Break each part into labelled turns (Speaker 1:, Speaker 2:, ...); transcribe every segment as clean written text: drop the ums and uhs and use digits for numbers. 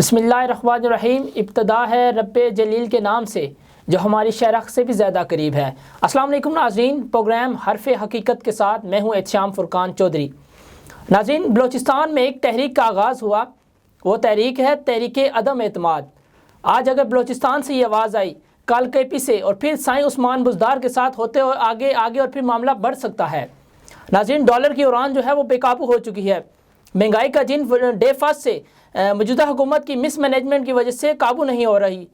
Speaker 1: بسم اللہ الرحمن الرحیم۔ ابتدا ہے رب جلیل کے نام سے جو ہماری شرح سے بھی زیادہ قریب ہے۔ السلام علیکم ناظرین، پروگرام حرف حقیقت کے ساتھ میں ہوں احتشام فرقان چودھری۔ ناظرین، بلوچستان میں ایک تحریک کا آغاز ہوا، وہ تحریک ہے تحریک عدم اعتماد۔ آج اگر بلوچستان سے یہ آواز آئی، کل کے پی سے اور پھر سائیں عثمان بزدار کے ساتھ ہوتے ہوئے آگے اور پھر معاملہ بڑھ سکتا ہے۔ ناظرین، ڈالر کی اڑان جو ہے وہ بے قابو ہو چکی ہے۔ مہنگائی کا جن ڈے فرسٹ سے موجودہ حکومت کی مس مینجمنٹ کی وجہ سے قابو نہیں ہو رہی،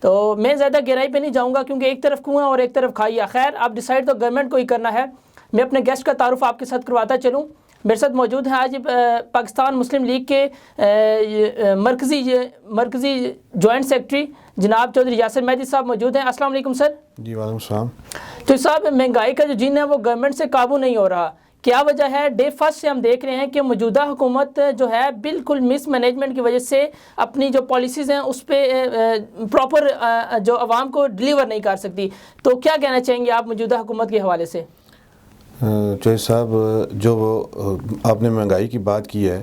Speaker 1: تو میں زیادہ گہرائی پہ نہیں جاؤں گا کیونکہ ایک طرف کنواں اور ایک طرف کھائیا۔ خیر، اب ڈیسائیڈ تو گورنمنٹ کو ہی کرنا ہے۔ میں اپنے گیسٹ کا تعارف آپ کے ساتھ کرواتا چلوں۔ میرے ساتھ موجود ہیں آج پاکستان مسلم لیگ کے مرکزی جوائنٹ سیکرٹری جناب چودھری یاسر مہدی صاحب موجود ہیں۔ السلام علیکم سر۔
Speaker 2: جی وعلیکم السلام۔
Speaker 1: تو صاحب، مہنگائی کا جو جن ہے وہ گورنمنٹ سے قابو نہیں ہو رہا، کیا وجہ ہے؟ ڈے فرسٹ سے ہم دیکھ رہے ہیں کہ موجودہ حکومت جو ہے بالکل مس مینجمنٹ کی وجہ سے اپنی جو پالیسیز ہیں اس پہ پراپر جو عوام کو ڈلیور نہیں کر سکتی، تو کیا کہنا چاہیں گے آپ موجودہ حکومت کے حوالے سے؟
Speaker 2: چوہدری صاحب، جو آپ نے مہنگائی کی بات کی ہے،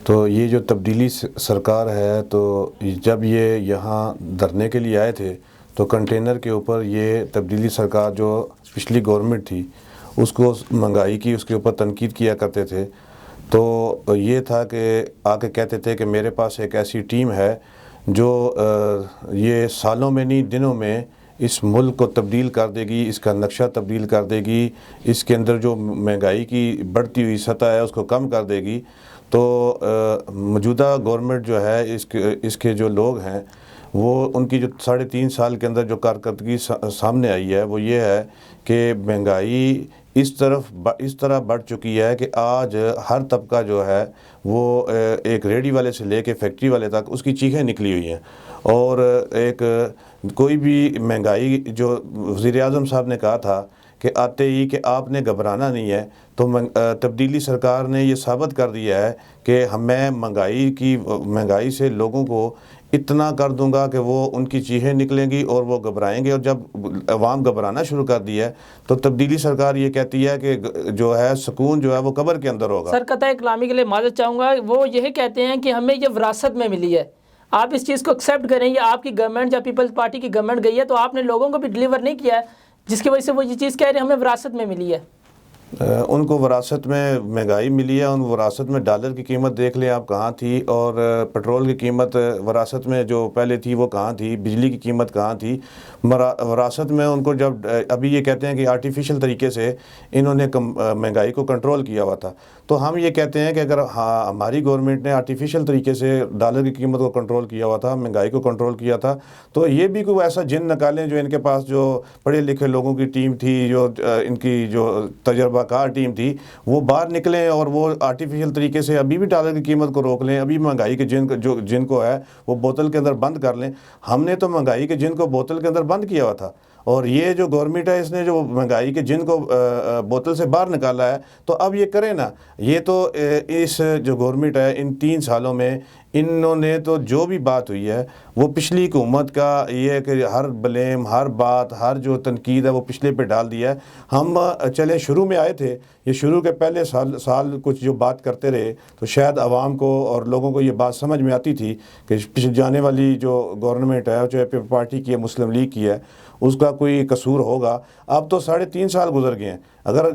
Speaker 2: تو یہ جو تبدیلی سرکار ہے، تو جب یہ یہاں دھرنے کے لیے آئے تھے تو کنٹینر کے اوپر یہ تبدیلی سرکار جو پچھلی گورنمنٹ تھی اس کو مہنگائی کی اس کے اوپر تنقید کیا کرتے تھے۔ تو یہ تھا کہ آ کے کہتے تھے کہ میرے پاس ایک ایسی ٹیم ہے جو یہ سالوں میں نہیں دنوں میں اس ملک کو تبدیل کر دے گی، اس کا نقشہ تبدیل کر دے گی، اس کے اندر جو مہنگائی کی بڑھتی ہوئی سطح ہے اس کو کم کر دے گی۔ تو موجودہ گورنمنٹ جو ہے اس کے جو لوگ ہیں وہ ان کی جو 3.5 سال کے اندر جو کارکردگی سامنے آئی ہے وہ یہ ہے کہ مہنگائی اس طرح بڑھ چکی ہے کہ آج ہر طبقہ جو ہے وہ ایک ریڈی والے سے لے کے فیکٹری والے تک اس کی چیخیں نکلی ہوئی ہیں۔ اور ایک کوئی بھی مہنگائی، جو وزیر اعظم صاحب نے کہا تھا کہ آتے ہی کہ آپ نے گھبرانا نہیں ہے، تو تبدیلی سرکار نے یہ ثابت کر دیا ہے کہ میں مہنگائی سے لوگوں کو اتنا کر دوں گا کہ وہ ان کی چیخیں نکلیں گی اور وہ گھبرائیں گے۔ اور جب عوام گھبرانا شروع کر دی ہے تو تبدیلی سرکار یہ کہتی ہے کہ جو ہے سکون جو ہے وہ قبر کے اندر ہوگا۔
Speaker 1: سر، قطع کلامی کے لیے معذرت چاہوں گا، وہ یہی کہتے ہیں کہ ہمیں یہ وراثت میں ملی ہے، آپ اس چیز کو ایکسیپٹ کریں، یہ آپ کی گورنمنٹ یا پیپلز پارٹی کی گورنمنٹ گئی ہے تو آپ نے لوگوں کو بھی ڈلیور نہیں کیا ہے، جس کی وجہ سے وہ یہ چیز کہہ رہے ہیں ہمیں وراثت میں ملی ہے۔
Speaker 2: ان کو وراثت میں مہنگائی ملی ہے، ان وراثت میں ڈالر کی قیمت دیکھ لیں آپ کہاں تھی، اور پٹرول کی قیمت وراثت میں جو پہلے تھی وہ کہاں تھی، بجلی کی قیمت کہاں تھی وراثت میں۔ ان کو جب ابھی یہ کہتے ہیں کہ آرٹیفیشل طریقے سے انہوں نے مہنگائی کو کنٹرول کیا ہوا تھا، تو ہم یہ کہتے ہیں کہ اگر ہماری گورنمنٹ نے آرٹیفیشل طریقے سے ڈالر کی قیمت کو کنٹرول کیا ہوا تھا، مہنگائی کو کنٹرول کیا تھا، تو یہ بھی کوئی ایسا جن نکالیں جو ان کے پاس جو پڑھے لکھے لوگوں کی ٹیم تھی، جو ان کی جو تجربہ کار ٹیم تھی، وہ باہر نکلیں اور وہ آرٹیفیشل طریقے سے ابھی بھی ڈالر کی قیمت کو روک لیں، ابھی مہنگائی کے جن کو ہے وہ بوتل کے اندر بند کر لیں۔ ہم نے تو مہنگائی کے جن کو بوتل کے اندر بند کیا ہوا تھا، اور یہ جو گورنمنٹ ہے اس نے جو مہنگائی کے جن کو بوتل سے باہر نکالا ہے، تو اب یہ کریں نا۔ یہ تو اس جو گورنمنٹ ہے ان 3 سالوں میں انہوں نے تو جو بھی بات ہوئی ہے وہ پچھلی حکومت کا یہ ہے کہ ہر بلیم، ہر بات، ہر جو تنقید ہے وہ پچھلے پہ ڈال دیا ہے۔ ہم چلے شروع میں آئے تھے، یہ شروع کے پہلے سال کچھ جو بات کرتے رہے تو شاید عوام کو اور لوگوں کو یہ بات سمجھ میں آتی تھی کہ پچھلے جانے والی جو گورنمنٹ ہے، چاہے پیپل پارٹی کی ہے، مسلم لیگ کی ہے، اس کا کوئی قصور ہوگا۔ اب تو 3.5 سال گزر گئے ہیں۔ اگر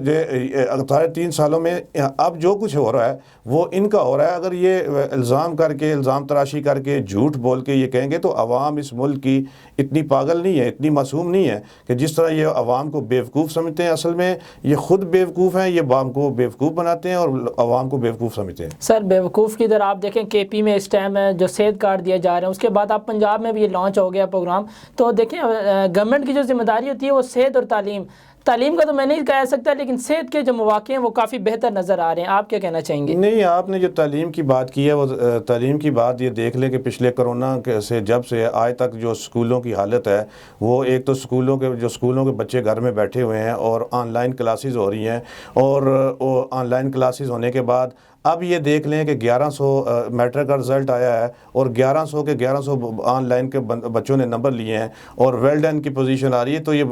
Speaker 2: 3.5 سالوں میں اب جو کچھ ہو رہا ہے وہ ان کا ہو رہا ہے، اگر یہ الزام تراشی کر کے جھوٹ بول کے یہ کہیں گے تو عوام اس ملک کی اتنی پاگل نہیں ہے، اتنی معصوم نہیں ہے کہ جس طرح یہ عوام کو بیوقوف سمجھتے ہیں، اصل میں یہ خود بیوقوف ہیں، یہ عوام کو بیوقوف بناتے ہیں اور عوام کو بیوقوف سمجھتے ہیں۔
Speaker 1: سر، بیوقوف کی ادھر آپ دیکھیں کے پی میں اس ٹائم جو صحت کارڈ دیا جا رہے ہیں، اس کے بعد آپ پنجاب میں بھی یہ لانچ ہو گیا پروگرام، تو دیکھیں گورنمنٹ کی جو ذمہ داری ہوتی ہے وہ صحت اور تعلیم کا تو میں نہیں کہہ سکتا، لیکن صحت کے جو مواقع ہیں وہ کافی بہتر نظر آ رہے ہیں۔ آپ کیا کہنا چاہیں گے؟
Speaker 2: نہیں، آپ نے جو تعلیم کی بات کی ہے وہ تعلیم کی بات یہ دیکھ لیں کہ پچھلے کرونا سے جب سے آج تک جو اسکولوں کی حالت ہے، وہ ایک تو اسکولوں کے بچے گھر میں بیٹھے ہوئے ہیں اور آن لائن کلاسز ہو رہی ہیں، اور آن لائن کلاسز ہونے کے بعد اب یہ دیکھ لیں کہ 1100 میٹرک کا رزلٹ آیا ہے اور 1100 کے 1100 آن لائن کے بچوں نے نمبر لیے ہیں اور ویل ڈن کی پوزیشن آ رہی ہے، تو یہ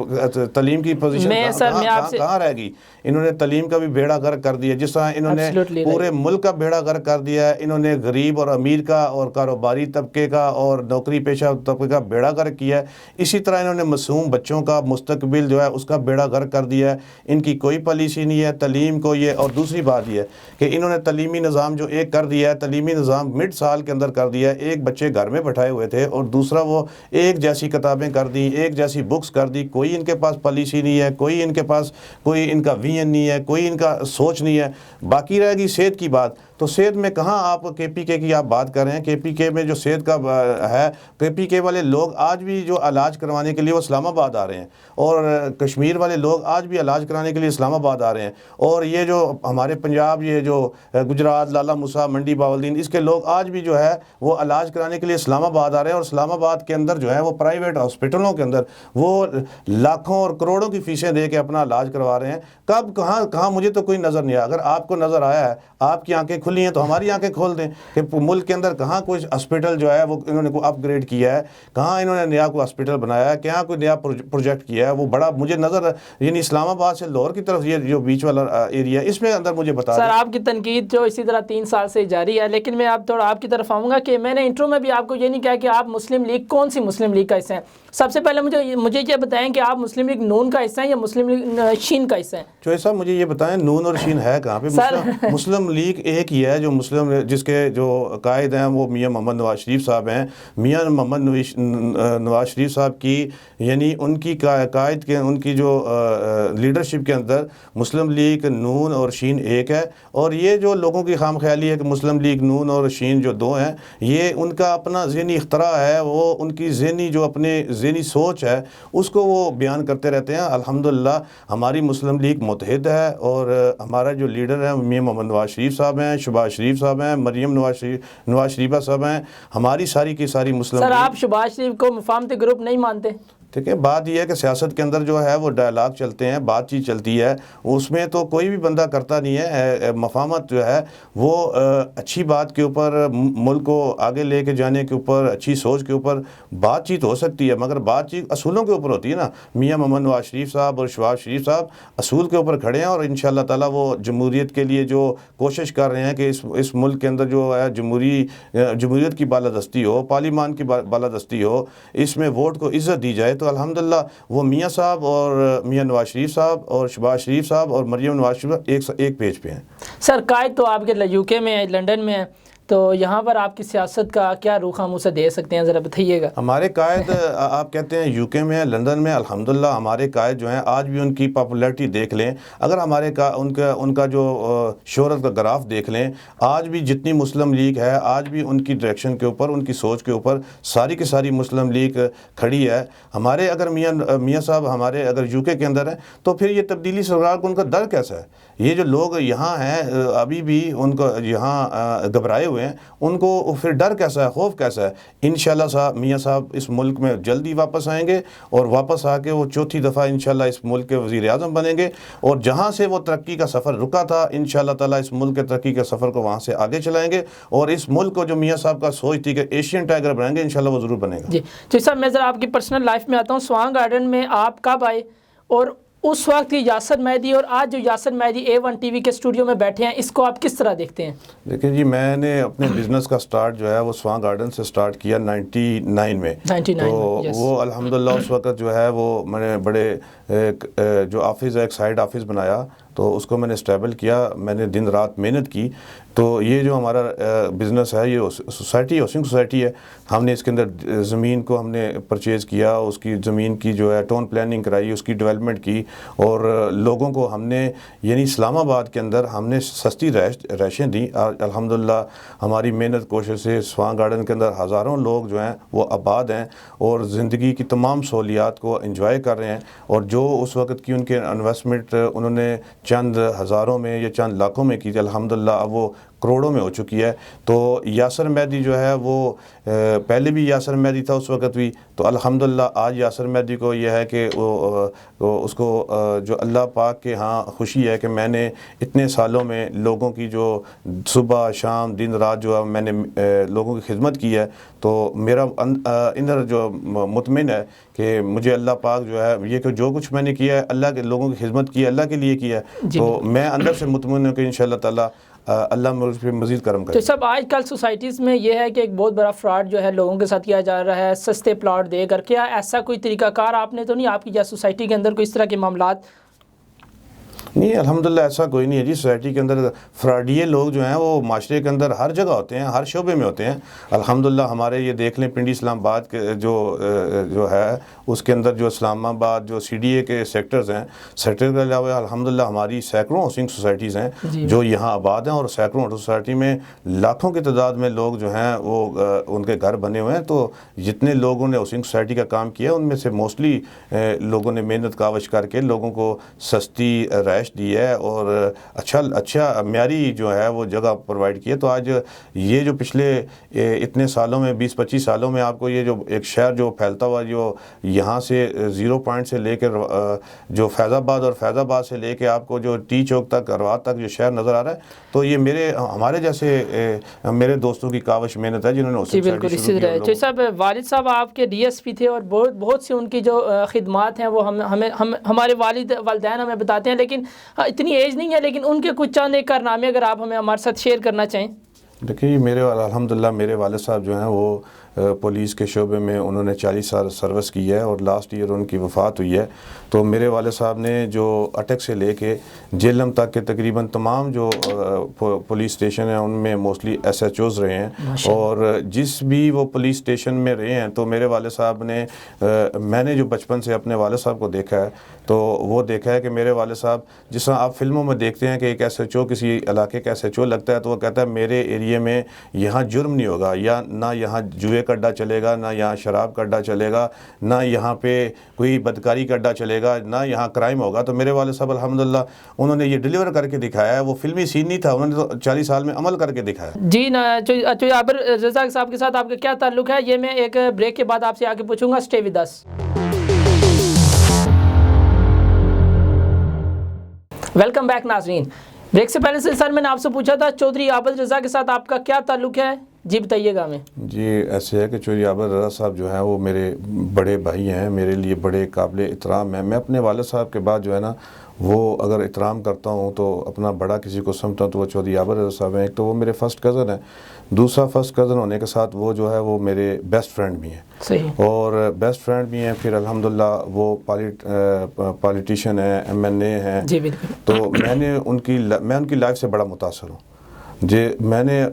Speaker 2: تعلیم کی پوزیشن کہاں رہے گی؟ انہوں نے تعلیم کا بھی بیڑا غرق کر دیا، جس طرح انہوں نے پورے ملک کا بیڑا غرق کر دیا ہے، انہوں نے غریب اور امیر کا اور کاروباری طبقے کا اور نوکری پیشہ طبقے کا بیڑا غرق کیا ہے، اسی طرح انہوں نے معصوم بچوں کا مستقبل جو ہے اس کا بیڑا غرق کر دیا ہے۔ ان کی کوئی پالیسی نہیں ہے تعلیم کو یہ، اور دوسری بات یہ ہے کہ انہوں نے تعلیمی نظام جو ایک کر دیا ہے، تعلیمی نظام مڈ سال کے اندر کر دیا ہے، ایک بچے گھر میں بٹھائے ہوئے تھے اور دوسرا وہ ایک جیسی کتابیں کر دی، ایک جیسی بکس کر دی، کوئی ان کے پاس پالیسی نہیں ہے، کوئی ان کے پاس کوئی ان کا ویژن نہیں ہے، کوئی ان کا سوچ نہیں ہے۔ باقی رہے گی صحت کی بات، تو صحت میں کہاں آپ کے پی کے کی آپ بات کر رہے ہیں؟ کے پی کے میں جو صحت کا ہے، کے پی کے والے لوگ آج بھی جو علاج کروانے کے لیے وہ اسلام آباد آ رہے ہیں، اور کشمیر والے لوگ آج بھی علاج کرانے کے لیے اسلام آباد آ رہے ہیں، اور یہ جو ہمارے پنجاب، یہ جو گجرات، لالا موسیٰ، منڈی باولدین، اس کے لوگ آج بھی جو ہے وہ علاج کرانے کے لیے اسلام آباد آ رہے ہیں، اور اسلام آباد کے اندر جو ہے وہ پرائیویٹ ہاسپٹلوں کے اندر وہ لاکھوں اور کروڑوں کی فیسیں دے کے اپنا علاج کروا رہے ہیں۔ کب کہاں مجھے تو کوئی نظر نہیں آیا۔ اگر آپ کو نظر آیا ہے، آپ کی آنکھیں کھلی ہیں، تو ہماری آنکھیں کھول دیں کہ ملک کے اندر کہاں کوئی ہاسپٹل جو ہے وہ انہوں نے کوئی اپ گریڈ کیا ہے، کہاں انہوں نے نیا کوئی ہاسپٹل بنایا ہے، کہاں کوئی نیا پروجیکٹ کیا ہے۔ وہ بڑا مجھے نظر، یعنی اسلام آباد سے لاہور کی طرف یہ جو بیچ والا ایریا ہے، اس میں اندر مجھے بتا دیں۔
Speaker 1: سر آپ کی تنقید جو اسی طرح 3 سال سے جاری ہے، لیکن میں اب تھوڑا آپ کی طرف آؤں گا کہ میں نے انٹرو میں بھی آپ کو یہ نہیں کہا کہ آپ مسلم لیگ کون سی مسلم لیگ کا حصہ ہیں۔ سب سے پہلے مجھے یہ بتائیں کہ آپ مسلم لیگ نون کا حصہ ہیں یا مسلم لیگ شین کا حصہ ہیں؟
Speaker 2: جو صاحب مجھے یہ بتائیں نون اور شین ہے کہاں پہ؟ مسلم لیگ ایک ہی ہے جو مسلم، جس کے جو قائد ہیں وہ میاں محمد نواز شریف صاحب ہیں۔ میاں محمد نواز شریف صاحب کی، یعنی ان کی قائد کے، ان کی جو لیڈرشپ کے اندر مسلم لیگ نون اور شین ایک ہے، اور یہ جو لوگوں کی خام خیالی ہے کہ مسلم لیگ نون اور شین جو دو ہیں، یہ ان کا اپنا ذہنی اختراع ہے، وہ ان کی ذہنی جو اپنے ذہنی سوچ ہے اس کو وہ بیان کرتے رہتے ہیں۔ الحمدللہ ہماری مسلم لیگ متحد ہے، اور ہمارا جو لیڈر ہے میاں محمد نواز شریف صاحب ہیں، شہباز شریف صاحب ہیں، مریم نواز شریفہ صاحب ہیں، ہماری ساری کی ساری مسلم لیگ۔
Speaker 1: سر آپ شہباز شریف کو مفاہمتی گروپ نہیں مانتے؟
Speaker 2: ٹھیک ہے، بات یہ ہے کہ سیاست کے اندر جو ہے وہ ڈائلاگ چلتے ہیں، بات چیت چلتی ہے، اس میں تو کوئی بھی بندہ کرتا نہیں ہے۔ مفاہمت جو ہے وہ اچھی بات کے اوپر، ملک کو آگے لے کے جانے کے اوپر، اچھی سوچ کے اوپر بات چیت ہو سکتی ہے، مگر بات چیت اصولوں کے اوپر ہوتی ہے نا۔ میاں محمد نواز شریف صاحب اور شہباز شریف صاحب اصول کے اوپر کھڑے ہیں، اور انشاءاللہ تعالیٰ وہ جمہوریت کے لیے جو کوشش کر رہے ہیں کہ اس ملک کے اندر جو ہے جمہوریت کی بالادستی ہو، پارلیمان کی بالادستی ہو، اس میں ووٹ کو عزت دی جائے، تو الحمدللہ وہ میاں صاحب اور میاں نواز شریف صاحب اور شہباز شریف صاحب اور مریم نواز شریف ایک پیج پہ ہیں۔
Speaker 1: سر قائد تو آپ کے یو کے میں ہے، لنڈن میں ہے، تو یہاں پر آپ کی سیاست کا کیا رخ ہم اسے دے سکتے ہیں، ذرا بتائیے گا۔
Speaker 2: ہمارے قائد آپ کہتے ہیں یو کے میں ہے، لندن میں، الحمدللہ ہمارے قائد جو ہیں آج بھی ان کی پاپولیرٹی دیکھ لیں، اگر ان کا جو شہرت کا گراف دیکھ لیں، آج بھی جتنی مسلم لیگ ہے، آج بھی ان کی ڈائریکشن کے اوپر، ان کی سوچ کے اوپر ساری کی ساری مسلم لیگ کھڑی ہے۔ ہمارے اگر میاں صاحب ہمارے اگر یو کے اندر ہیں، تو پھر یہ تبدیلی سرکار کو ان کا ڈر کیسا ہے؟ یہ جو لوگ یہاں ہیں ابھی بھی ان کو یہاں گھبرائے ہوئے ہیں، ان کو پھر ڈر کیسا ہے، خوف کیسا ہے؟ انشاءاللہ صاحب میاں صاحب اس ملک میں جلدی واپس آئیں گے، اور واپس آ کے وہ چوتھی دفعہ انشاءاللہ اس ملک کے وزیر اعظم بنیں گے، اور جہاں سے وہ ترقی کا سفر رکا تھا انشاءاللہ تعالیٰ اس ملک کے ترقی کے سفر کو وہاں سے آگے چلائیں گے، اور اس ملک کو جو میاں صاحب کا سوچ تھی کہ ایشین ٹائگر بنائیں گے، انشاءاللہ وہ ضرور بنے گا۔
Speaker 1: جی صاحب، میں ذرا آپ کی پرسنل لائف میں آتا ہوں۔ سوانگ گارڈن میں آپ کب آئے، اور اس وقت کی یاسر مہدی اور آج جو یاسر مہدی A1 ٹی وی کے اسٹوڈیو میں بیٹھے ہیں، اس کو آپ کس طرح دیکھتے ہیں؟
Speaker 2: دیکھیں جی، میں نے اپنے بزنس کا سٹارٹ جو ہے وہ سوانگ گارڈن سے سٹارٹ کیا 99 میں، تو وہ الحمدللہ اس وقت جو ہے وہ میں نے بڑے جو آفس ہے، ایک سائڈ آفس بنایا، تو اس کو میں نے اسٹیبل کیا، میں نے دن رات محنت کی۔ تو یہ جو ہمارا بزنس ہے یہ سوسائٹی، ہاؤسنگ سوسائٹی ہے، ہم نے اس کے اندر زمین کو ہم نے پرچیز کیا، اس کی زمین کی جو ہے ٹاؤن پلاننگ کرائی، اس کی ڈیولپمنٹ کی، اور لوگوں کو ہم نے یعنی اسلام آباد کے اندر ہم نے سستی رہائشیں دیں۔ الحمدللہ ہماری محنت کوشش سے سوانگ گارڈن کے اندر ہزاروں لوگ جو ہیں وہ آباد ہیں، اور زندگی کی تمام سہولیات کو انجوائے کر رہے ہیں، اور جو اس وقت کی ان کے انویسٹمنٹ انہوں نے چند ہزاروں میں یا چند لاکھوں میں کی، الحمدللہ اب وہ کروڑوں میں ہو چکی ہے. تو یاسر مہدی جو ہے وہ پہلے بھی یاسر مہدی تھا اس وقت بھی, تو الحمدللہ آج یاسر مہدی کو یہ ہے کہ اس کو جو اللہ پاک کے ہاں خوشی ہے کہ میں نے اتنے سالوں میں لوگوں کی جو صبح شام دن رات جو ہے میں نے لوگوں کی خدمت کی ہے, تو میرا اندر جو مطمئن ہے کہ مجھے اللہ پاک جو ہے یہ کہ جو کچھ میں نے کیا ہے اللہ کے لوگوں کی خدمت کی ہے, اللہ کے لیے کیا ہے, تو میں اندر سے مطمئن ہوں کہ انشاءاللہ تعالی اللہ مجھ پہ مزید کرم کرے.
Speaker 1: تو سب آج کل سوسائٹیز میں یہ ہے کہ ایک بہت بڑا فراڈ جو ہے لوگوں کے ساتھ کیا جا رہا ہے, سستے پلاٹ دے کر. کیا ایسا کوئی طریقہ کار آپ نے تو نہیں, آپ کی یا سوسائٹی کے اندر کوئی اس طرح کے معاملات؟
Speaker 2: نہیں الحمدللہ ایسا کوئی نہیں ہے جی. سوسائٹی کے اندر فراڈیے لوگ جو ہیں وہ معاشرے کے اندر ہر جگہ ہوتے ہیں, ہر شعبے میں ہوتے ہیں. الحمدللہ ہمارے یہ دیکھ لیں پنڈی اسلام آباد کے جو ہے اس کے اندر جو اسلام آباد جو سی ڈی اے کے سیکٹرز ہیں, سیکٹر کے علاوہ الحمدللہ ہماری سینکڑوں ہاؤسنگ سوسائٹیز ہیں جو یہاں آباد ہیں, اور سینکڑوں سوسائٹی میں لاکھوں کی تعداد میں لوگ جو ہیں وہ ان کے گھر بنے ہوئے ہیں. تو جتنے لوگوں نے ہاؤسنگ سوسائٹی کا کام کیا ان میں سے موسٹلی لوگوں نے محنت کاوش کر کے لوگوں کو سستی رائے دی ہے اور اچھا معیاری جو ہے وہ جگہ پرووائڈ کی ہے. تو آج یہ جو پچھلے اتنے سالوں میں 20-25 سالوں میں آپ کو یہ جو ایک شہر جو پھیلتا ہوا جو یہاں سے 0 پوائنٹ سے لے کر جو فیض آباد اور فیض آباد سے لے کے آپ کو جو ٹی چوک تک ارواد تک جو شہر نظر آ رہا ہے, تو یہ ہمارے جیسے میرے دوستوں کی کاوش محنت ہے جنہوں نے
Speaker 1: جی بالکل اسی طرح. چوہدری صاحب والد صاحب آپ کے ڈی ایس پی تھے اور بہت سی ان کی جو خدمات ہیں وہ ہمارے والدین ہمیں بتاتے ہیں, لیکن اتنی ایج نہیں ہے, لیکن ان کے کچھ چند ایک کارنامے اگر آپ ہمارے ساتھ شیئر کرنا چاہیں.
Speaker 2: دیکھیے الحمدللہ میرے والد صاحب جو ہیں وہ پولیس کے شعبے میں انہوں نے 40 سال سروس کی ہے اور لاسٹ ایئر ان کی وفات ہوئی ہے. تو میرے والد صاحب نے جو اٹک سے لے کے جیلم تک کے تقریباً تمام جو پولیس اسٹیشن ہیں ان میں موسٹلی ایس ایچ اوز رہے ہیں, اور جس بھی وہ پولیس اسٹیشن میں رہے ہیں تو میرے والد صاحب نے میں نے جو بچپن سے اپنے والد صاحب کو دیکھا ہے تو وہ دیکھا ہے کہ میرے والد صاحب جس طرح آپ فلموں میں دیکھتے ہیں کہ ایک ایس ایچ او کسی علاقے کا ایس ایچ او لگتا ہے تو وہ کہتا ہے میرے ایریے میں یہاں جرم نہیں ہوگا, یا نہ یہاں جوئے کا اڈا چلے گا, نہ یہاں شراب کا اڈا چلے گا, نہ یہاں پہ کوئی بدکاری کا اڈا چلے گا, نہ یہاں کرائم ہوگا. تو میرے والد صاحب الحمدللہ انہوں نے یہ ڈیلیور کر کے دکھایا ہے. وہ فلمی سین نہیں تھا, انہوں نے تو 40 سال میں عمل کر کے دکھایا.
Speaker 1: جی عابر رضا صاحب کے ساتھ آپ کا کیا تعلق ہے, یہ میں ایک بریک کے بعد آپ سے آگے پوچھوں گا. Stay with us. Welcome back ناظرین. بریک سے پہلے سر میں نے آپ سے پوچھا تھا چودھری عابد رضا کے ساتھ آپ کا کیا تعلق ہے, جی بتائیے گا ہمیں. جی
Speaker 2: ایسے ہے کہ چودھری عابد رضا صاحب جو ہیں وہ میرے بڑے بھائی ہیں, میرے لیے بڑے قابل احترام ہیں. میں اپنے والد صاحب کے بعد جو ہے نا وہ اگر احترام کرتا ہوں تو اپنا بڑا کسی کو سمجھتا ہوں تو وہ چودھری عابد رضا صاحب ہیں. ایک تو وہ میرے فرسٹ کزن ہیں, دوسرا فرسٹ کزن ہونے کے ساتھ وہ جو ہے وہ میرے بیسٹ فرینڈ بھی ہیں.
Speaker 1: صحیح.
Speaker 2: اور بیسٹ فرینڈ بھی ہیں, پھر الحمدللہ وہ پالیٹیشین ہیں, ایم این اے ہیں.
Speaker 1: جی بالکل.
Speaker 2: تو میں ان کی لائف سے بڑا متاثر ہوں. میں نے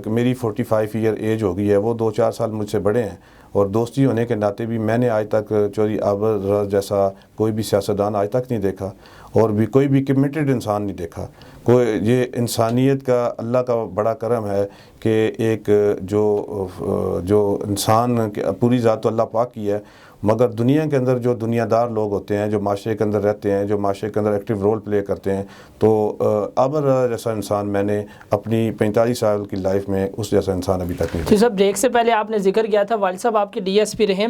Speaker 2: میری 45 ایئر ایج ہو گئی ہے, وہ 2-4 سال مجھ سے بڑے ہیں, اور دوستی ہونے کے ناطے بھی میں نے آج تک چودھری عابد رضا جیسا کوئی بھی سیاستدان آج تک نہیں دیکھا, اور بھی کوئی بھی کمیٹڈ انسان نہیں دیکھا. یہ انسانیت کا اللہ کا بڑا کرم ہے کہ ایک جو انسان پوری ذات تو اللہ پاک کی ہے, مگر دنیا کے اندر جو دنیا دار لوگ ہوتے ہیں, جو معاشرے کے اندر رہتے ہیں, جو معاشرے کے اندر ایکٹیو رول پلے کرتے ہیں, تو عابد رضا جیسا انسان میں نے اپنی 45 سال کی لائف میں اس جیسا انسان ابھی تک نہیں.
Speaker 1: جی صاحب, بریک سے پہلے آپ نے ذکر کیا تھا والد صاحب آپ کے ڈی ایس پی رہے,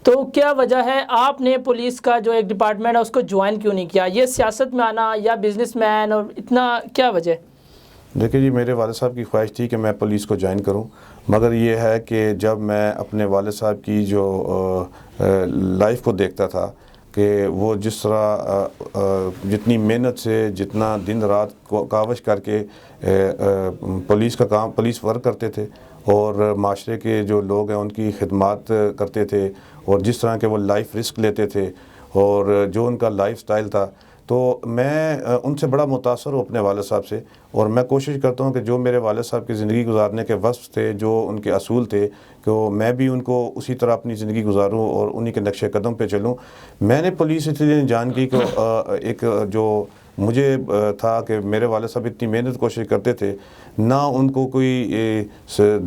Speaker 1: تو کیا وجہ ہے آپ نے پولیس کا جو ایک ڈپارٹمنٹ ہے اس کو جوائن کیوں نہیں کیا؟ یہ سیاست میں آنا یا بزنس مین, اور اتنا کیا وجہ؟
Speaker 2: دیکھیے جی, میرے والد صاحب کی خواہش تھی کہ میں پولیس کو جوائن کروں, مگر یہ ہے کہ جب میں اپنے والد صاحب کی جو لائف کو دیکھتا تھا کہ وہ جس طرح جتنی محنت سے جتنا دن رات کاوش کر کے پولیس ورک کرتے تھے اور معاشرے کے جو لوگ ہیں ان کی خدمات کرتے تھے, اور جس طرح کے وہ لائف رسک لیتے تھے اور جو ان کا لائف سٹائل تھا, تو میں ان سے بڑا متاثر ہوں اپنے والد صاحب سے. اور میں کوشش کرتا ہوں کہ جو میرے والد صاحب کی زندگی گزارنے کے وصف تھے, جو ان کے اصول تھے, کہ میں بھی ان کو اسی طرح اپنی زندگی گزاروں اور انہی کے نقش قدم پہ چلوں. میں نے پولیس اس لیے جان کی کہ ایک جو مجھے تھا کہ میرے والد صاحب اتنی محنت کوشش کرتے تھے, نہ ان کو کوئی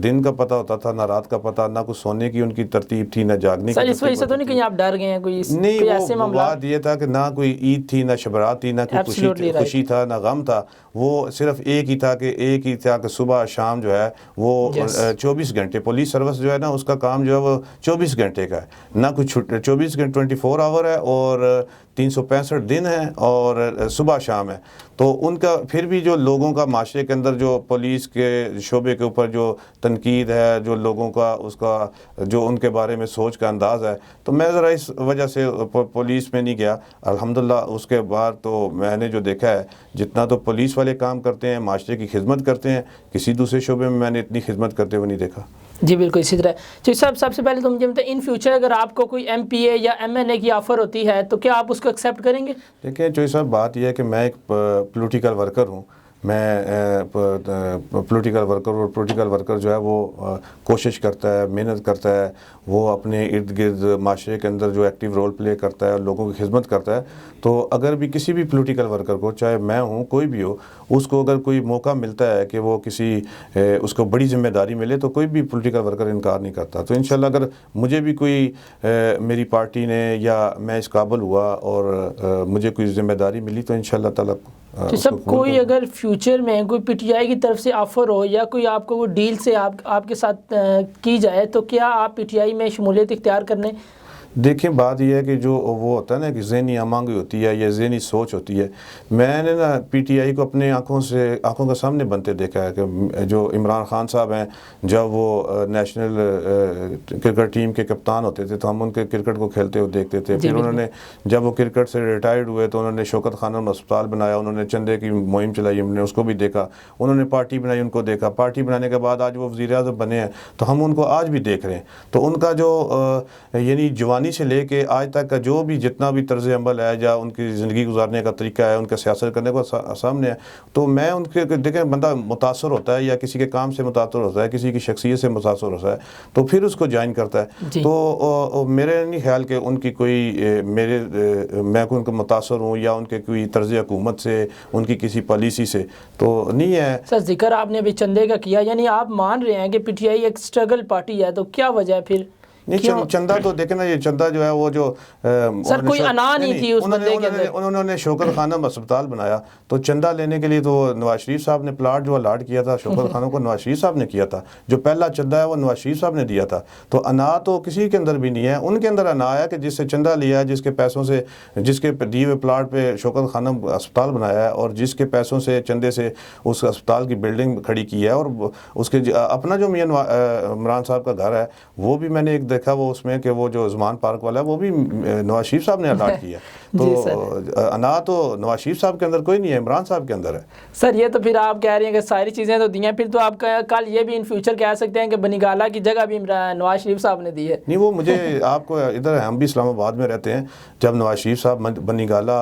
Speaker 2: دن کا پتہ ہوتا تھا، نہ رات کا پتہ، نہ کچھ سونے کی ان کی ترتیب تھی، نہ جاگنے کی
Speaker 1: سر اس وجہ سے تو نہیں کہیں آپ ڈر گئے ہیں کوئی ایسے معاملات؟
Speaker 2: بات یہ تھا کہ نہ کوئی عید تھی، نہ شبرات تھی، نہ کوئی خوشی تھا، نہ غم تھا. وہ صرف ایک ہی تھا کہ صبح شام جو ہے وہ 24 گھنٹے پولیس سروس جو ہے نا اس کا کام جو ہے وہ 24 گھنٹے کا ہے، نہ کچھ 24 گھنٹے 24 آور ہے اور 365 دن ہیں اور صبح شام ہے. تو ان کا پھر بھی جو لوگوں کا معاشرے کے اندر جو پولیس کے شعبے کے اوپر جو تنقید ہے، جو لوگوں کا اس کا جو ان کے بارے میں سوچ کا انداز ہے، تو میں ذرا اس وجہ سے پولیس میں نہیں گیا. الحمدللہ اس کے بعد تو میں نے جو دیکھا ہے جتنا تو پولیس والے کام کرتے ہیں، معاشرے کی خدمت کرتے ہیں، کسی دوسرے شعبے میں نے اتنی خدمت کرتے ہوئے نہیں دیکھا.
Speaker 1: جی بالکل اسی طرح. جی صاحب سب سے پہلے تو مجھے بتائیں ان فیوچر اگر آپ کو کوئی ایم پی اے یا ایم این اے کی آفر ہوتی ہے تو کیا آپ اس کو ایکسیپٹ کریں گے؟
Speaker 2: دیکھیں چوہی صاحب بات یہ ہے کہ میں ایک پولیٹیکل ورکر ہوں. میں پولیٹیکل ورکر اور پولیٹیکل ورکر جو ہے وہ کوشش کرتا ہے، محنت کرتا ہے، وہ اپنے ارد گرد معاشرے کے اندر جو ایکٹیو رول پلے کرتا ہے اور لوگوں کی خدمت کرتا ہے. تو اگر بھی کسی بھی پولیٹیکل ورکر کو، چاہے میں ہوں کوئی بھی ہو، اس کو اگر کوئی موقع ملتا ہے کہ وہ اس کو بڑی ذمہ داری ملے تو کوئی بھی پولیٹیکل ورکر انکار نہیں کرتا. تو انشاءاللہ اگر مجھے بھی کوئی میری پارٹی نے یا میں اس قابل ہوا اور مجھے کوئی ذمہ داری ملی تو انشاءاللہ تعالیٰ
Speaker 1: تو سب کوئی اگر فیوچر میں کوئی پی ٹی آئی کی طرف سے آفر ہو یا کوئی آپ کو وہ ڈیل سے آپ کے ساتھ کی جائے تو کیا آپ پی ٹی آئی میں شمولیت اختیار کرنے؟
Speaker 2: دیکھیں بات یہ ہے کہ جو وہ ہوتا ہے نا کہ ذہنی آمانگی ہوتی ہے یا ذہنی سوچ ہوتی ہے. میں نے نا پی ٹی آئی کو اپنے آنکھوں کے سامنے بنتے دیکھا ہے کہ جو عمران خان صاحب ہیں جب وہ نیشنل کرکٹ ٹیم کے کپتان ہوتے تھے تو ہم ان کے کرکٹ کو کھیلتے ہوئے دیکھتے تھے. پھر انہوں نے جب وہ کرکٹ سے ریٹائرڈ ہوئے تو انہوں نے شوکت خانم اسپتال بنایا، انہوں نے چندے کی مہم چلائی، ہم نے اس کو بھی دیکھا. انہوں نے پارٹی بنائی، ان کو دیکھا. پارٹی بنانے کے بعد آج وہ وزیر اعظم بنے ہیں تو ہم ان کو آج بھی دیکھ رہے ہیں. تو ان کا جو یعنی جوانی سے لے کے آج تک کا جو بھی جتنا بھی طرز عمل ہے یا ان کی زندگی گزارنے کا طریقہ ہے، ان کا سیاست کرنے کا سامنے ہے. تو میں ان کے دیکھیں بندہ متاثر ہوتا ہے یا کسی کے کام سے متاثر ہوتا ہے، کسی کی شخصیت سے متاثر ہوتا ہے تو پھر اس کو جوائن کرتا ہے. تو میرے نہیں خیال کہ ان کی کوئی میں ان کو متاثر ہوں یا ان کے کوئی طرز حکومت سے، ان کی کسی پالیسی سے تو نہیں ہے.
Speaker 1: سر ذکر آپ نے ابھی چندے کا کیا، یعنی آپ مان رہے ہیں کہ پی ٹی آئی ایک اسٹرگل پارٹی ہے، تو کیا وجہ ہے پھر؟
Speaker 2: نہیں چندہ تو دیکھیں نا، یہ چندہ جو ہے وہ جو
Speaker 1: سر کوئی انا نہیں تھی اس بندے کے اندر.
Speaker 2: انہوں نے شوکت خانم اسپتال بنایا تو چندہ لینے کے لیے تو نواز شریف صاحب نے پلاٹ جو الاٹ کیا تھا شوکت خانم کو نواز شریف صاحب نے کیا تھا. جو پہلا چندہ ہے وہ نواز شریف صاحب نے دیا تھا. تو انا تو کسی کے اندر بھی نہیں ہے. ان کے اندر انا ہے کہ جس سے چندہ لیا ہے، جس کے پیسوں سے، جس کے دیے ہوئے پلاٹ پہ شوکت خانم اسپتال بنایا ہے اور جس کے پیسوں سے چندے سے اس اسپتال کی بلڈنگ کھڑی کی ہے. اور اس کے اپنا جو میاں عمران صاحب کا گھر ہے وہ بھی میں نے ایک دیکھا وہ اس میں کہ وہ جو عثمان پارک والا ہے وہ بھی نواز شریف صاحب نے الاٹ کیا. تو انا تو نواز شریف صاحب کے اندر کوئی نہیں ہے، عمران صاحب کے اندر ہے.
Speaker 1: سر یہ تو پھر آپ کہہ رہے ہیں کہ ساری چیزیں تو دی ہیں، پھر تو آپ کل یہ بھی ان فیوچر کہہ سکتے ہیں کہ بنی گالہ کی جگہ بھی نواز شریف صاحب نے دی ہے.
Speaker 2: نہیں وہ مجھے آپ کو ادھر ہم بھی اسلام آباد میں رہتے ہیں، جب نواز شریف صاحب بنی گالہ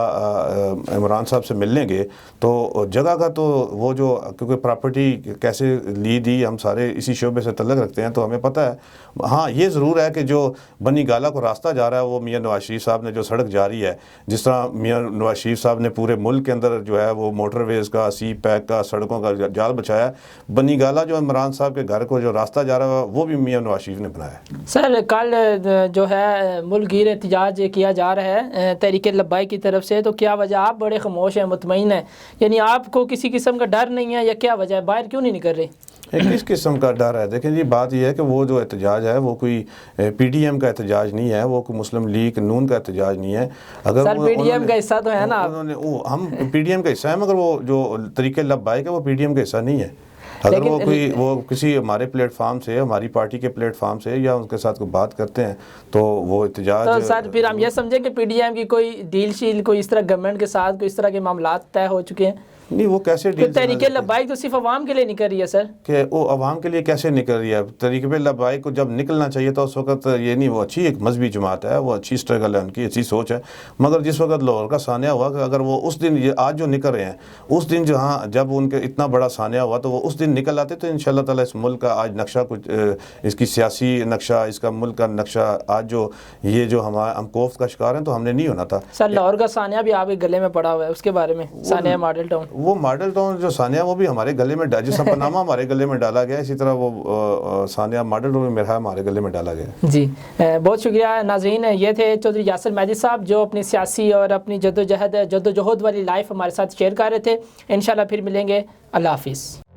Speaker 2: عمران صاحب سے ملنے گئے تو جگہ کا تو وہ جو کیونکہ پراپرٹی کیسے لی دی ہم سارے اسی شعبے سے تعلق رکھتے ہیں تو ہمیں پتہ ہے. ہاں یہ ضرور ہے کہ جو بنی گالہ کو راستہ جا رہا ہے وہ میاں نواز شریف صاحب نے جو سڑک جاری ہے، جس طرح میاں نواز شریف صاحب نے پورے ملک کے اندر جو ہے وہ موٹر ویز کا، سی پیک کا، سڑکوں کا جال بچایا ہے. بنی گالہ جو عمران صاحب کے گھر کو جو راستہ جا رہا ہے وہ بھی میاں نواز شریف نے بنایا ہے.
Speaker 1: سر کل جو ہے ملک گیر احتجاج کیا جا رہا ہے تحریک لبائی کی طرف سے، تو کیا وجہ؟ آپ بڑے خاموش ہیں، مطمئن ہیں، یعنی آپ کو کسی قسم کا ڈر نہیں ہے یا کیا وجہ ہے؟ باہر کیوں نہیں نکل رہے؟
Speaker 2: کس قسم کا ڈر ہے؟ دیکھیں جی بات یہ ہے کہ وہ جو احتجاج ہے وہ کوئی پی ڈی ایم کا احتجاج نہیں ہے، وہ کوئی مسلم لیگ نون کا احتجاج نہیں ہے. اگر
Speaker 1: سر پی ڈی ایم کا حصہ تو ہے نا آپ؟
Speaker 2: ہم پی ڈی ایم کا حصہ ہیں، مگر وہ جو طریقے لبائی کا وہ پی ڈی ایم کا حصہ نہیں ہے. اگر وہ کسی ہمارے پلیٹ فارم سے، ہماری پارٹی کے پلیٹ فارم سے یا ان کے ساتھ کوئی بات کرتے ہیں تو وہ احتجاج.
Speaker 1: تو سر پھر ہم یہ سمجھیں کہ پی ڈی ایم کی کوئی ڈیل شیل کوئی اس طرح گورنمنٹ کے ساتھ کوئی اس طرح کے معاملات طے ہو چکے ہیں؟
Speaker 2: نہیں وہ کیسے ڈیل؟
Speaker 1: تحریک لبیک تو صرف عوام کے لیے نکل رہی ہے سر.
Speaker 2: کہ وہ عوام کے لیے کیسے نکل رہی ہے؟ تحریک لبیک کو جب نکلنا چاہیے تھا اس وقت یہ نہیں، وہ اچھی ایک مذہبی جماعت ہے، وہ اچھی اسٹرگل ہے، ان کی اچھی سوچ ہے. مگر جس وقت لاہور کا سانحہ ہوا کہ اگر وہ اس دن آج جو نکل رہے ہیں اس دن جہاں جب ان کے اتنا بڑا سانحہ ہوا تو وہ اس دن نکل آتے تو انشاءاللہ تعالیٰ اس ملک کا آج نقشہ کچھ اس کی سیاسی نقشہ، اس کا ملک کا نقشہ آج جو یہ جو ہم کوفت کا شکار ہیں تو ہم نے نہیں ہونا تھا.
Speaker 1: سر لاہور کا سانحہ بھی آپ کے گلے میں پڑا ہوا ہے، اس کے بارے میں سانحہ ماڈل ٹاؤن
Speaker 2: وہ ماڈل ٹون جو ثانیہ وہ بھی ہمارے گلے میں جیسا پاناما ہمارے گلے میں ڈالا گیا اسی طرح وہ ثانیہ ماڈل ٹون میرا ہمارے گلے میں ڈالا گیا.
Speaker 1: جی بہت شکریہ ناظرین. یہ تھے چودھری یاسر مہدی صاحب جو اپنی سیاسی اور اپنی جدوجہد والی لائف ہمارے ساتھ شیئر کر رہے تھے. انشاءاللہ پھر ملیں گے. اللہ حافظ.